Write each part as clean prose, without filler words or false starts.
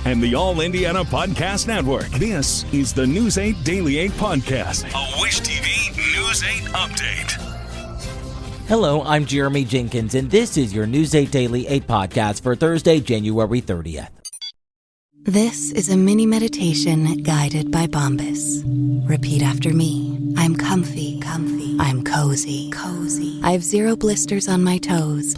and the All Indiana Podcast Network. This is the News 8 Daily 8 Podcast, a Wish TV News 8 update. Hello, I'm Jeremy Jenkins, and this is your News 8 Daily 8 Podcast for Thursday, January 30th. This is a mini meditation guided by Bombas. Repeat after me. I'm comfy. I'm cozy. I have 0 blisters on my toes.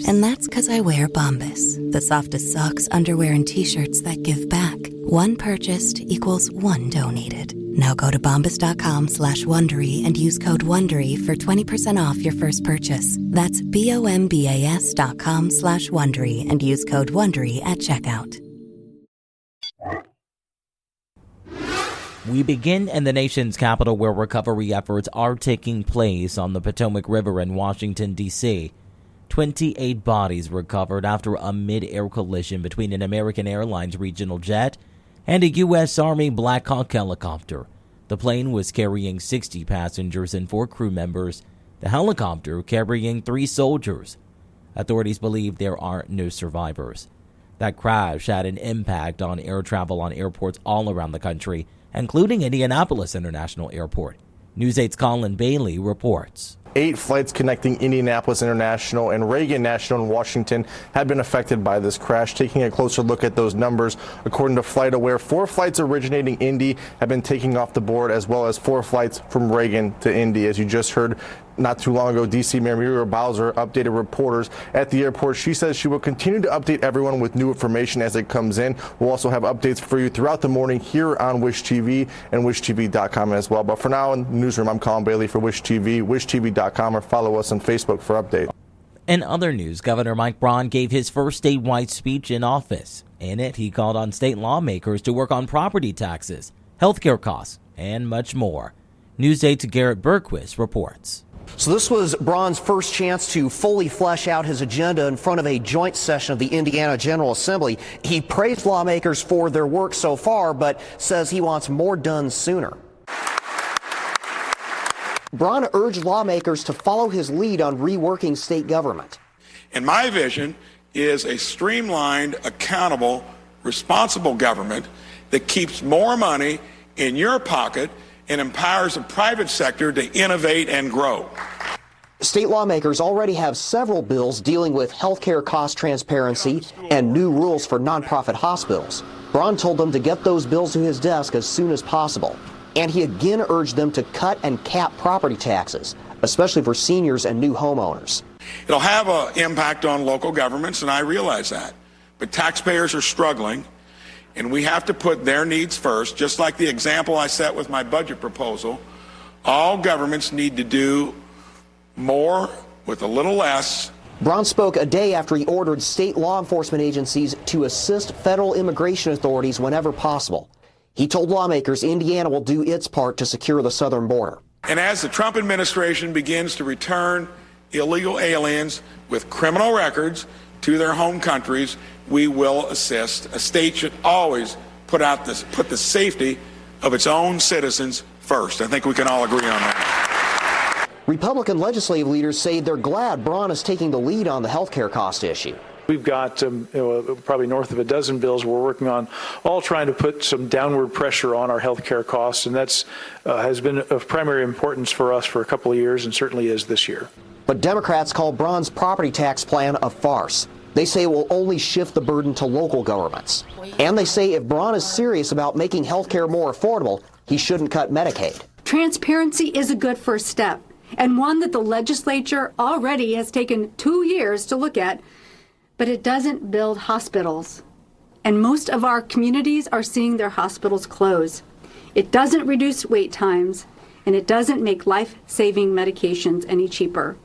And that's because I wear Bombas, the softest socks, underwear, and t-shirts that give back. 1 purchased equals 1 donated. Now go to bombas.com/Wondery and use code WONDERY for 20% off your first purchase. That's bombas.com/Wondery and use code WONDERY at checkout. We begin in the nation's capital, where recovery efforts are taking place on the Potomac River in Washington, D.C. 28 bodies recovered after a mid-air collision between an American Airlines regional jet and a U.S. Army Black Hawk helicopter. The plane was carrying 60 passengers and 4 crew members, the helicopter carrying 3 soldiers. Authorities believe there are no survivors. That crash had an impact on air travel on airports all around the country, including Indianapolis International Airport. News 8's Colin Bailey reports. 8 flights connecting Indianapolis International and Reagan National in Washington have been affected by this crash. Taking a closer look at those numbers, according to FlightAware, 4 flights originating Indy have been taking off the board, as well as 4 flights from Reagan to Indy. As you just heard not too long ago, D.C. Mayor Muriel Bowser updated reporters at the airport. She says she will continue to update everyone with new information as it comes in. We'll also have updates for you throughout the morning here on Wish TV and WishTV.com as well. But for now, in the newsroom, I'm Colin Bailey for Wish TV, WishTV.com, or follow us on Facebook for updates. In other news, Governor Mike Braun gave his first statewide speech in office. In it, he called on state lawmakers to work on property taxes, healthcare costs, and much more. News 8's Garrett Bergquist reports. So this was Braun's first chance to fully flesh out his agenda in front of a joint session of the Indiana General Assembly. He praised lawmakers for their work so far, but says he wants more done sooner. Braun urged lawmakers to follow his lead on reworking state government. And my vision is a streamlined, accountable, responsible government that keeps more money in your pocket and empowers the private sector to innovate and grow. State lawmakers already have several bills dealing with healthcare cost transparency and new rules for nonprofit hospitals. Braun told them to get those bills to his desk as soon as possible. And he again urged them to cut and cap property taxes, especially for seniors and new homeowners. It'll have an impact on local governments, and I realize that. But taxpayers are struggling, and we have to put their needs first. Just like the example I set with my budget proposal, all governments need to do more with a little less. Braun spoke a day after he ordered state law enforcement agencies to assist federal immigration authorities whenever possible. He told lawmakers Indiana will do its part to secure the southern border. And as the Trump administration begins to return illegal aliens with criminal records to their home countries, we will assist. A state should always put the safety of its own citizens first. I think we can all agree on that. Republican legislative leaders say they're glad Braun is taking the lead on the healthcare cost issue. We've got probably north of a dozen bills we're working on, all trying to put some downward pressure on our healthcare costs, and that's has been of primary importance for us for a couple of years, and certainly is this year. But Democrats call Braun's property tax plan a farce. They say it will only shift the burden to local governments. And they say if Braun is serious about making health care more affordable, he shouldn't cut Medicaid. Transparency is a good first step, and one that the legislature already has taken 2 years to look at, but it doesn't build hospitals. And most of our communities are seeing their hospitals close. It doesn't reduce wait times, and it doesn't make life-saving medications any cheaper.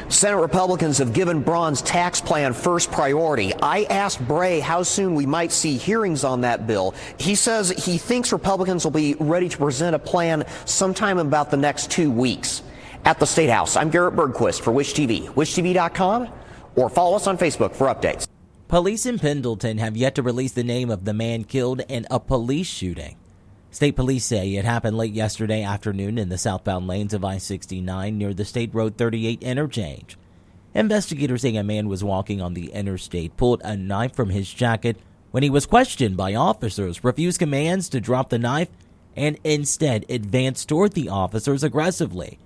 Senate Republicans have given Braun's tax plan first priority. I asked Bray how soon we might see hearings on that bill. He says he thinks Republicans will be ready to present a plan sometime in about the next 2 weeks. At the State House, I'm Garrett Bergquist for Wish TV, WishTV.com, or follow us on Facebook for updates. Police in Pendleton have yet to release the name of the man killed in a police shooting. State police say it happened late yesterday afternoon in the southbound lanes of I-69 near the State Road 38 interchange. Investigators say a man was walking on the interstate, pulled a knife from his jacket, when he was questioned by officers, refused commands to drop the knife and instead advanced toward the officers aggressively.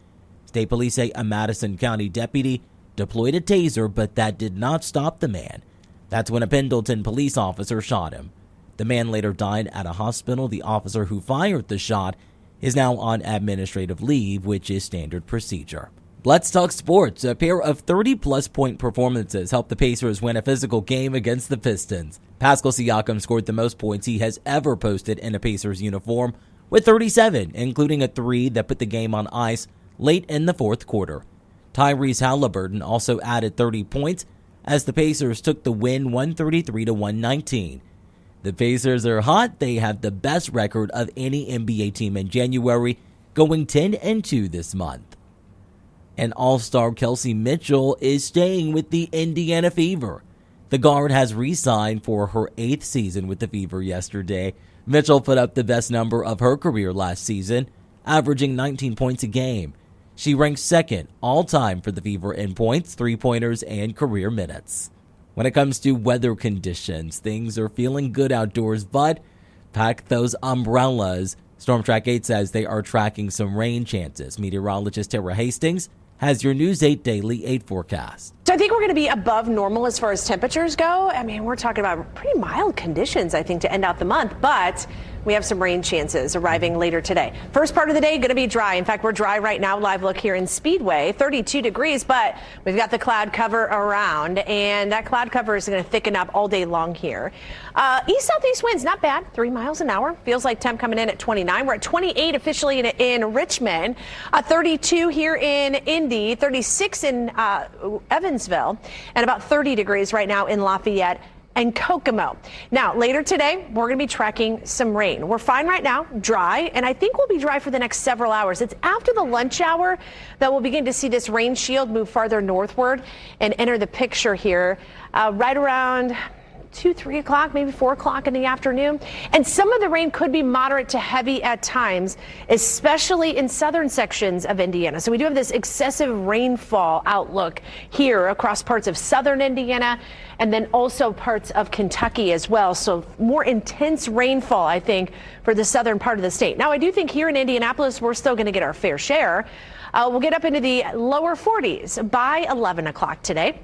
State police say a Madison County deputy deployed a taser, but that did not stop the man. That's when a Pendleton police officer shot him. The man later died at a hospital. The officer who fired the shot is now on administrative leave, which is standard procedure. Let's talk sports. A pair of 30-plus point performances helped the Pacers win a physical game against the Pistons. Pascal Siakam scored the most points he has ever posted in a Pacers uniform, with 37, including a three that put the game on ice late in the fourth quarter. Tyrese Haliburton also added 30 points as the Pacers took the win 133-119. The Pacers are hot. They have the best record of any NBA team in January, going 10-2 this month. And All-Star Kelsey Mitchell is staying with the Indiana Fever. The guard has re-signed for her 8th season with the Fever yesterday. Mitchell put up the best number of her career last season, averaging 19 points a game. She ranks second all-time for the Fever in points, three-pointers, and career minutes. When it comes to weather conditions, things are feeling good outdoors, but pack those umbrellas. Storm Track 8 says they are tracking some rain chances. Meteorologist Tara Hastings has your News 8 Daily 8 forecast. So I think we're going to be above normal as far as temperatures go. I mean, we're talking about pretty mild conditions, I think, to end out the month, but we have some rain chances arriving later today. First part of the day going to be dry. In fact, we're dry right now. Live look here in Speedway, 32 degrees, but we've got the cloud cover around, and that cloud cover is going to thicken up all day long here. East-southeast winds, not bad, 3 miles an hour. Feels like temp coming in at 29. We're at 28 officially in Richmond, 32 here in Indy, 36 in Evansville, and about 30 degrees right now in Lafayette and Kokomo. Now, later today, we're going to be tracking some rain. We're fine right now, dry, and I think we'll be dry for the next several hours. It's after the lunch hour that we'll begin to see this rain shield move farther northward and enter the picture here right around 2, 3 o'clock, maybe 4 o'clock in the afternoon. And some of the rain could be moderate to heavy at times, especially in southern sections of Indiana. So we do have this excessive rainfall outlook here across parts of southern Indiana and then also parts of Kentucky as well. So more intense rainfall, I think, for the southern part of the state. Now, I do think here in Indianapolis, we're still going to get our fair share. We'll get up into the lower 40s by 11 o'clock today.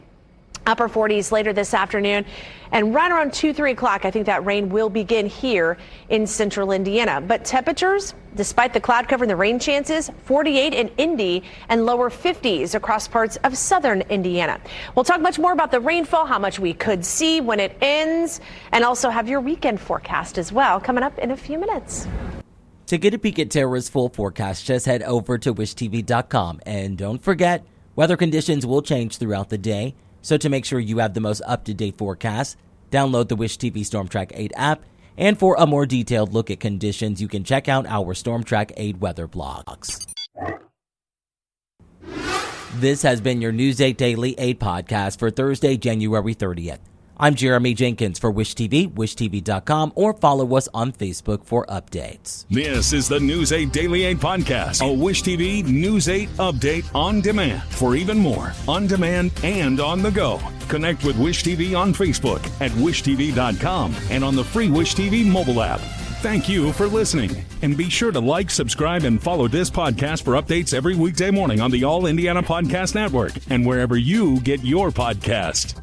Upper 40s later this afternoon, and right around 2, 3 o'clock, I think that rain will begin here in central Indiana. But temperatures, despite the cloud cover and the rain chances, 48 in Indy and lower 50s across parts of southern Indiana. We'll talk much more about the rainfall, how much we could see when it ends, and also have your weekend forecast as well coming up in a few minutes. To get a peek at Tara's full forecast, just head over to wishtv.com. And don't forget, weather conditions will change throughout the day. So to make sure you have the most up-to-date forecast, download the Wish TV Storm Track 8 app. And for a more detailed look at conditions, you can check out our Storm Track 8 weather blogs. This has been your News 8 Daily 8 podcast for Thursday, January 30th. I'm Jeremy Jenkins for Wish TV, wishtv.com, or follow us on Facebook for updates. This is the News 8 Daily 8 podcast, a Wish TV News 8 update on demand. For even more, on demand and on the go. Connect with Wish TV on Facebook at wishtv.com and on the free Wish TV mobile app. Thank you for listening. And be sure to like, subscribe, and follow this podcast for updates every weekday morning on the All Indiana Podcast Network and wherever you get your podcast.